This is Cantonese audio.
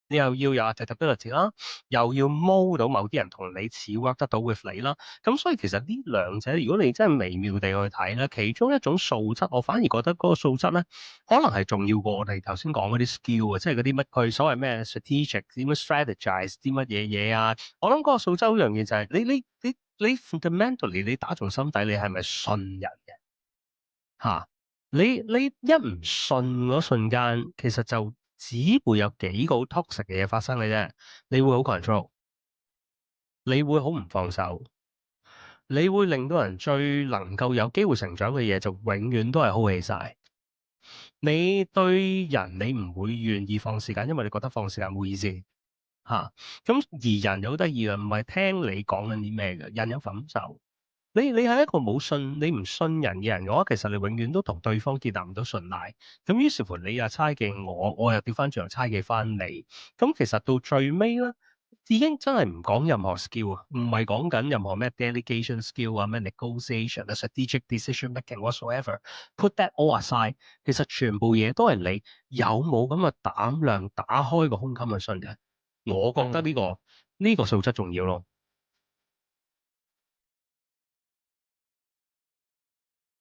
你又要有 adaptability 啦，又要 mold 到某啲人同你似 work 得到 with 你啦。咁所以其實呢兩者，如果你真係微妙地去睇咧，其中一種素質，我反而覺得嗰個素質咧，可能係重要過我哋頭先講嗰啲 skill 啊，即係嗰啲乜佢所謂咩 strategic 點樣 strategize 啲乜嘢嘢啊。我諗嗰個素質好樣嘢就係你 fundamentally 你打從心底你係咪信人嘅嚇？你一唔信嗰瞬間，其實就只會有幾個好 toxic 嘅嘢發生嘅啫。你會好 control，你會好唔放手，你會令到人最能夠有機會成長嘅嘢，就永遠都係 hold 起晒。你對人你唔會願意放時間，因為你覺得放時間冇意思嚇。咁、而人又好得意啊，唔係聽你講緊啲咩嘅，人有感受。你係一個你唔信人嘅人嘅話，其實你永遠都同對方建立唔到信賴。咁於是乎你又猜忌我，我又調翻轉頭猜忌翻你。咁其實到最尾咧，已經真係唔講任何 skill 啊，唔係講緊任何咩 delegation skill 啊、咩 negotiation 啊、strategic decision making whatsoever。Put that all aside，其實全部嘢都係你有冇咁嘅膽量打開個胸襟去信人。我覺得嗯。呢個素質重要咯。